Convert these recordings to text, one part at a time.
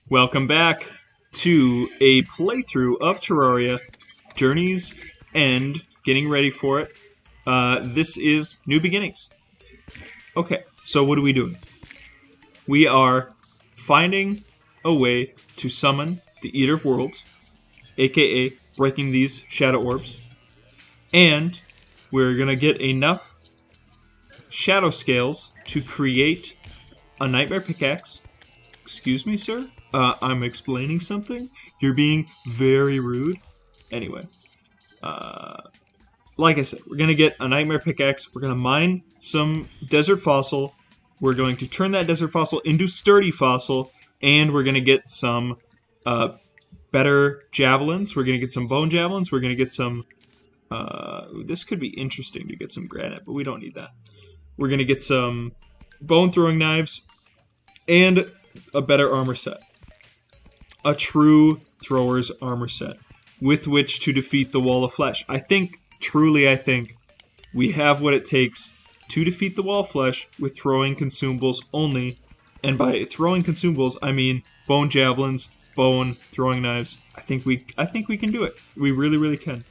Welcome back to a playthrough of Terraria, Journey's End, getting ready for it. This is New Beginnings. Okay, so what are we doing? We are finding a way to summon the Eater of Worlds, aka breaking these shadow orbs, and we're going to get enough shadow scales to create a nightmare pickaxe. Excuse me, sir? I'm explaining something? You're being very rude. Anyway, like I said, we're going to get a nightmare pickaxe. We're going to mine some desert fossil. We're going to turn that desert fossil into sturdy fossil. And we're going to get some better javelins. We're going to get some bone javelins. We're going to get some... this could be interesting to get some granite, but we don't need that. We're going to get some bone throwing knives and a better armor set. A true thrower's armor set with which to defeat the wall of flesh. I think we have what it takes to defeat the wall of flesh with throwing consumables only. And by throwing consumables, I mean bone javelins, bone throwing knives. I think we can do it. We really, really can.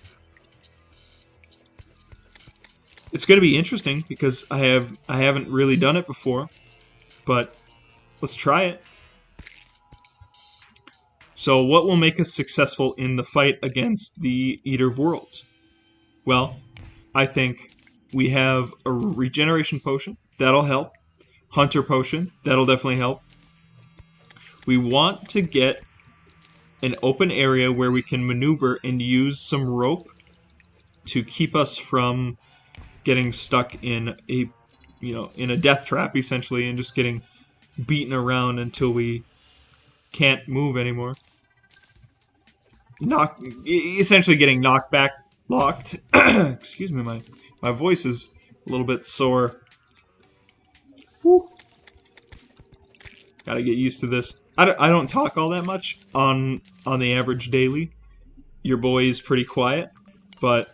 It's going to be interesting because I haven't really done it before, but let's try it. So what will make us successful in the fight against the Eater of Worlds? Well, I think we have a regeneration potion. That'll help. Hunter potion. That'll definitely help. We want to get an open area where we can maneuver and use some rope to keep us from getting stuck in a death trap, essentially, and just getting beaten around until we can't move anymore. Essentially getting knocked back, locked. Excuse me, my voice is a little bit sore. Woo. Gotta get used to this. I don't talk all that much on the average daily. Your boy is pretty quiet, but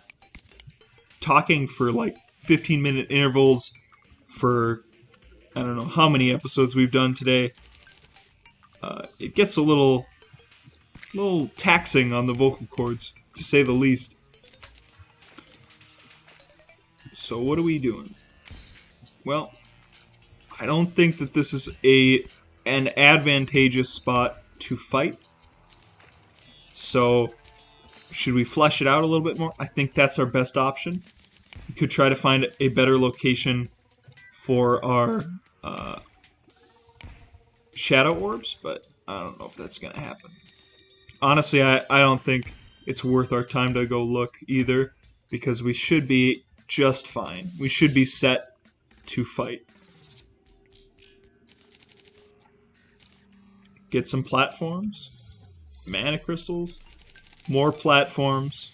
talking for like 15-minute intervals for I don't know how many episodes we've done today, it gets a little taxing on the vocal cords, to say the least. So what are we doing? Well, I don't think that this is an advantageous spot to fight. So should we flesh it out a little bit more? I think that's our best option. We could try to find a better location for our shadow orbs, but I don't know if that's going to happen. Honestly, I don't think it's worth our time to go look either, because we should be just fine. We should be set to fight. Get some platforms, mana crystals, more platforms.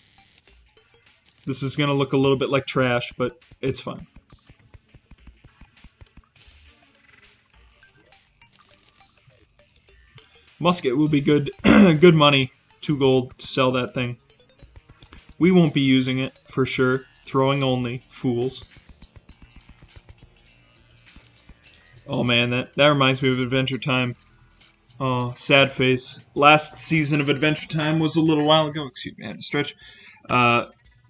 This is going to look a little bit like trash, but it's fine. Musket will be good good money. 2 gold to sell that thing. We won't be using it, for sure. Throwing only. Fools. Oh man, that reminds me of Adventure Time. Oh, sad face. Last season of Adventure Time was a little while ago. Excuse me, I had to stretch.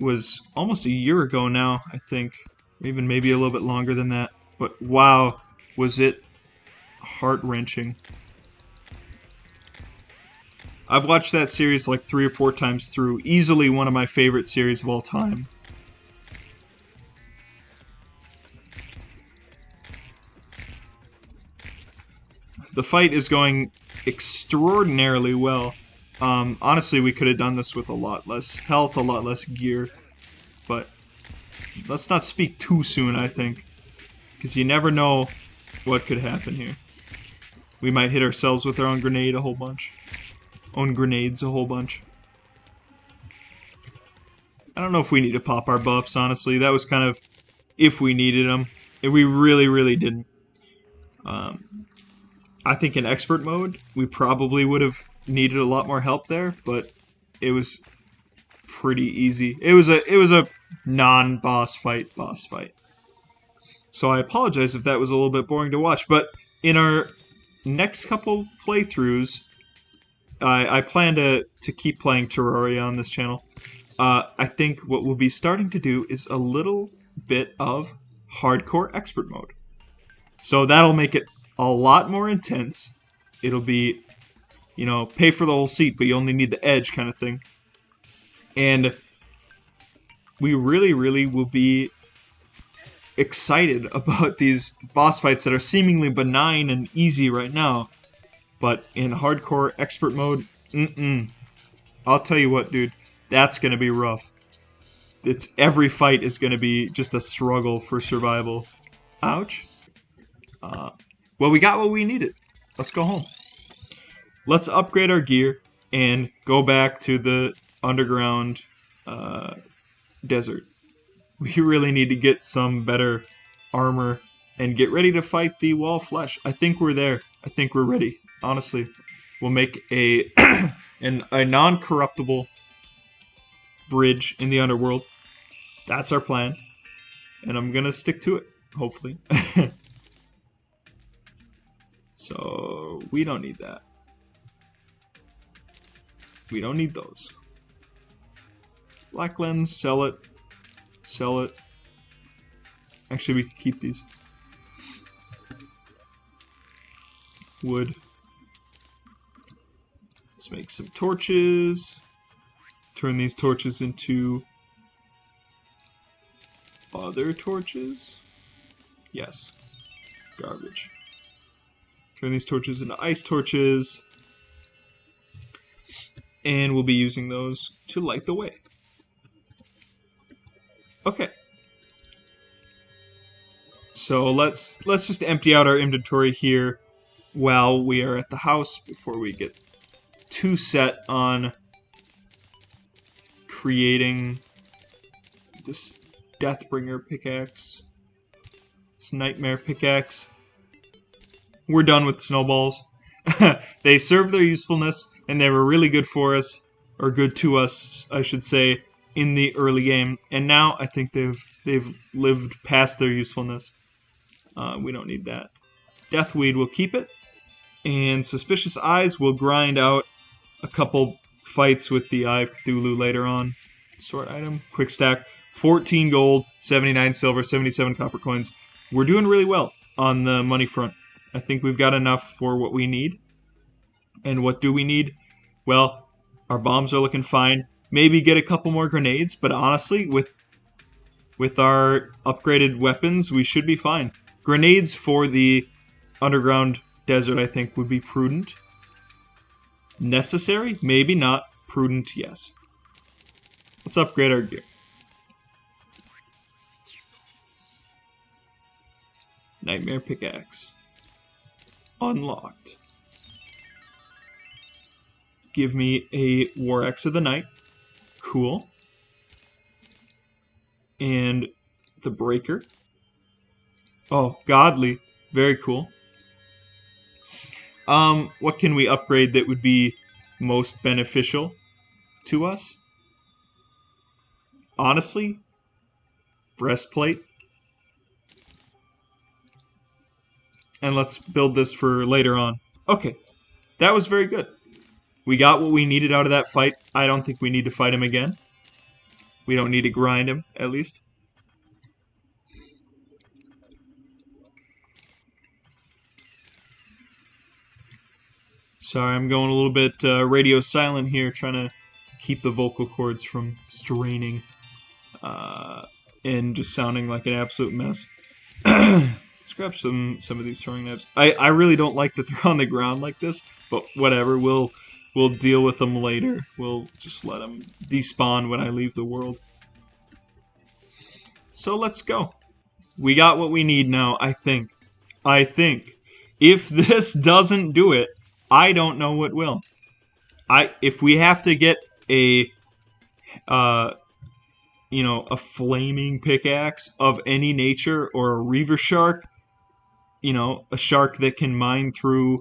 Was almost a year ago now, I think. Even maybe a little bit longer than that. But wow, was it heart-wrenching. I've watched that series like 3 or 4 times through. Easily one of my favorite series of all time. The fight is going extraordinarily well. Honestly, we could have done this with a lot less health, a lot less gear. But let's not speak too soon, I think. Because you never know what could happen here. We might hit ourselves with our own grenades a whole bunch. I don't know if we need to pop our buffs, honestly. That was kind of if we needed them. And we really, really didn't. I think in expert mode, we probably would have needed a lot more help there, but it was pretty easy. It was a non-boss fight. So I apologize if that was a little bit boring to watch, but in our next couple playthroughs, I plan to keep playing Terraria on this channel. I think what we'll be starting to do is a little bit of hardcore expert mode. So that'll make it a lot more intense. It'll be, you know, pay for the whole seat, but you only need the edge kind of thing. And we really will be excited about these boss fights that are seemingly benign and easy right now. But in hardcore expert mode, I'll tell you what, dude, that's gonna be rough. Every fight is gonna be just a struggle for survival. Ouch. Well, we got what we needed. Let's go home. Let's upgrade our gear and go back to the underground desert. We really need to get some better armor and get ready to fight the wall of flesh. I think we're there. I think we're ready. Honestly, we'll make a a non-corruptible bridge in the underworld. That's our plan, and I'm gonna stick to it, hopefully. So we don't need that. We don't need those. Black lens, sell it. Sell it. Actually, we can keep these. Wood. Let's make some torches. Turn these torches into other torches. Yes. Garbage. Turn these torches into ice torches. And we'll be using those to light the way. Okay. So let's just empty out our inventory here while we are at the house before we get too set on creating this Deathbringer pickaxe, this Nightmare pickaxe. We're done with snowballs. They serve their usefulness, and they were really good for us, or good to us, I should say, in the early game. And now I think they've lived past their usefulness. We don't need that. Deathweed will keep it, and Suspicious Eyes will grind out a couple fights with the Eye of Cthulhu later on. Sort item, quick stack, 14 gold, 79 silver, 77 copper coins. We're doing really well on the money front. I think we've got enough for what we need. And what do we need? Well, our bombs are looking fine. Maybe get a couple more grenades, but honestly, with our upgraded weapons, we should be fine. Grenades for the underground desert, I think, would be prudent. Necessary? Maybe not. Prudent, yes. Let's upgrade our gear. Nightmare pickaxe. Unlocked. Give me a War Axe of the Night. Cool. And the Breaker. Oh, Godly. Very cool. What can we upgrade that would be most beneficial to us? Honestly, Breastplate. And let's build this for later on. Okay, that was very good. We got what we needed out of that fight. I don't think we need to fight him again. We don't need to grind him, at least. Sorry, I'm going a little bit radio silent here, trying to keep the vocal cords from straining and just sounding like an absolute mess. Let's grab some of these throwing knives. I really don't like that they're on the ground like this, but whatever. We'll deal with them later. We'll just let them despawn when I leave the world. So let's go. We got what we need now, I think. If this doesn't do it, I don't know what will. If we have to get a a flaming pickaxe of any nature, or a reaver shark, a shark that can mine through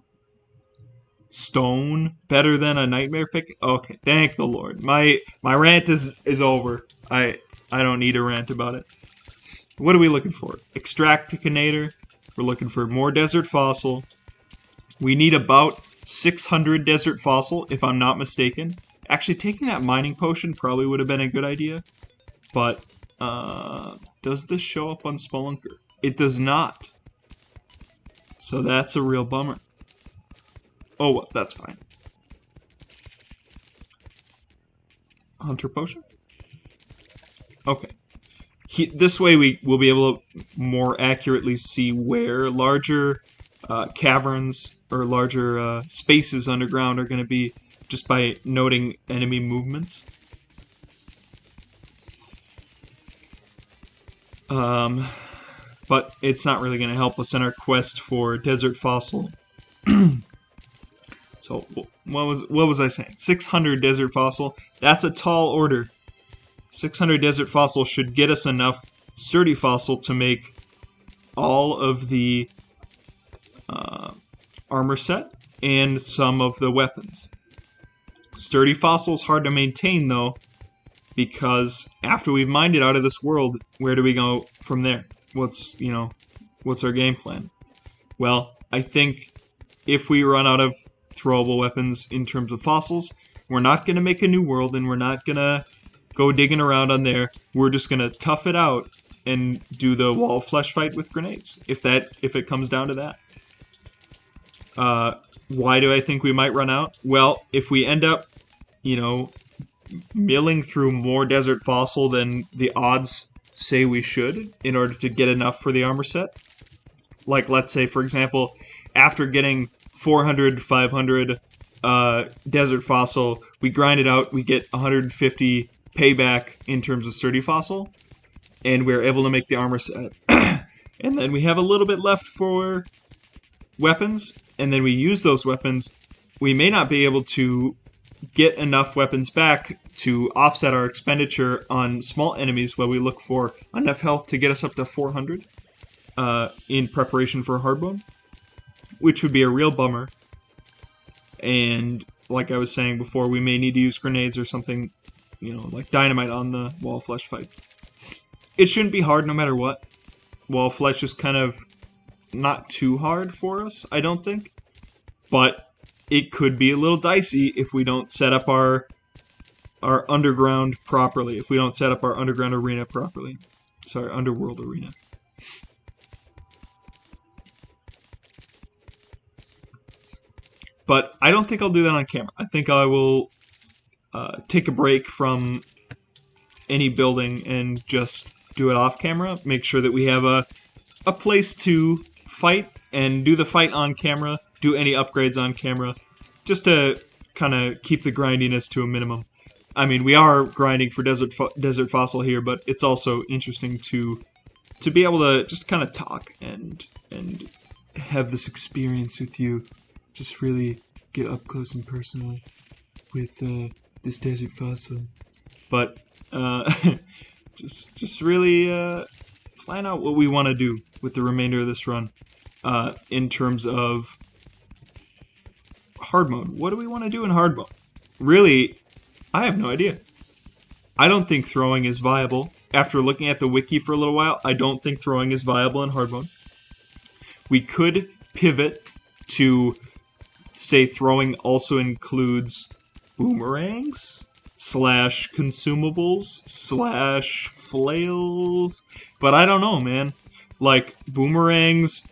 stone better than a nightmare pick. Okay, thank the Lord. My rant is over. I don't need a rant about it. What are we looking for? Extracticinator. We're looking for more desert fossil. We need about 600 desert fossil, if I'm not mistaken. Actually, taking that mining potion probably would have been a good idea. But, does this show up on Spelunker? It does not. So that's a real bummer. Oh, well, that's fine. Hunter potion? Okay. This way we will be able to more accurately see where larger caverns or larger spaces underground are going to be just by noting enemy movements. But it's not really going to help us in our quest for desert fossil. So what was I saying? 600 desert fossil. That's a tall order. 600 desert fossil should get us enough sturdy fossil to make all of the armor set and some of the weapons. Sturdy fossil is hard to maintain though, because after we've mined it out of this world, where do we go from there? What's our game plan? Well, I think if we run out of throwable weapons in terms of fossils, we're not going to make a new world, and we're not going to go digging around on there. We're just going to tough it out and do the wall of flesh fight with grenades, if it comes down to that. Why do I think we might run out? Well, if we end up, milling through more desert fossil than the odds say we should in order to get enough for the armor set. Like, let's say, for example, after getting 400, 500 desert fossil, we grind it out, we get 150 payback in terms of sturdy fossil, and we're able to make the armor set. And then we have a little bit left for weapons, and then we use those weapons. We may not be able to get enough weapons back to offset our expenditure on small enemies while we look for enough health to get us up to 400 in preparation for hardmode, which would be a real bummer. And like I was saying before, we may need to use grenades or something, like dynamite on the wall of flesh fight. It shouldn't be hard no matter what. Wall of flesh is kind of not too hard for us, I don't think. But it could be a little dicey if we don't set up our underground properly, if we don't set up our underground arena properly. Sorry, underworld arena. But I don't think I'll do that on camera. I think I will take a break from any building and just do it off camera. Make sure that we have a place to fight and do the fight on camera, do any upgrades on camera, just to kind of keep the grindiness to a minimum. I mean, we are grinding for desert fossil here, but it's also interesting to be able to just kind of talk and have this experience with you. Just really get up close and personal with this desert fossil. But just really plan out what we want to do with the remainder of this run in terms of hard mode. What do we want to do in hard mode? Really, I have no idea. I don't think throwing is viable. After looking at the wiki for a little while, I don't think throwing is viable in hard mode. We could pivot to say throwing also includes boomerangs / consumables / flails, but I don't know, man. Like, boomerangs,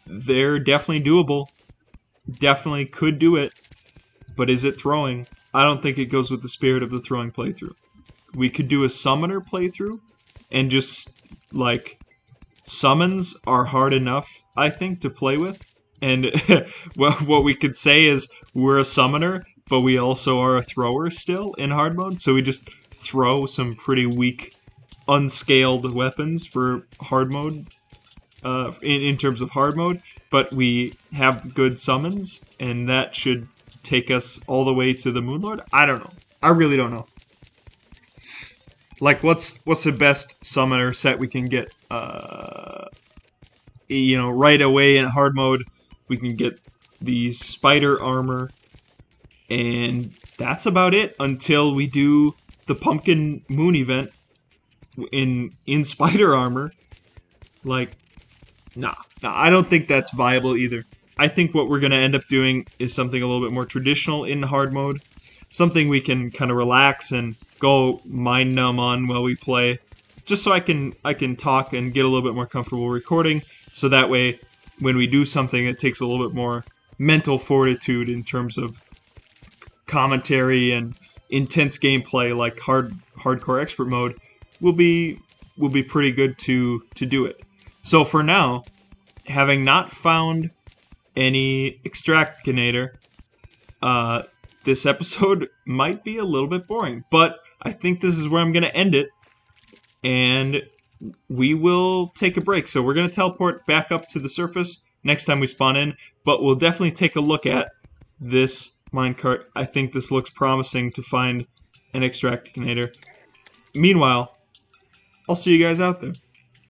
they're definitely doable. Definitely could do it, but is it throwing? I don't think it goes with the spirit of the throwing playthrough. We could do a summoner playthrough, and just, like, summons are hard enough, I think, to play with. And what we could say is we're a summoner, but we also are a thrower still in hard mode. So we just throw some pretty weak, unscaled weapons for hard mode, in terms of hard mode. But we have good summons, and that should take us all the way to the Moonlord. I don't know. I really don't know. Like, what's the best summoner set we can get? Right away in hard mode, we can get the spider armor, and that's about it until we do the pumpkin moon event in spider armor. Like, nah, I don't think that's viable either. I think what we're going to end up doing is something a little bit more traditional in hard mode. Something we can kind of relax and go mind numb on while we play. Just so I can talk and get a little bit more comfortable recording. So that way, when we do something, it takes a little bit more mental fortitude in terms of commentary and intense gameplay, like hardcore expert mode, will be pretty good to do it. So for now, having not found any extractinator, this episode might be a little bit boring, but I think this is where I'm going to end it, and we will take a break. So we're going to teleport back up to the surface next time we spawn in, but we'll definitely take a look at this minecart. I think this looks promising to find an extractinator. Meanwhile, I'll see you guys out there.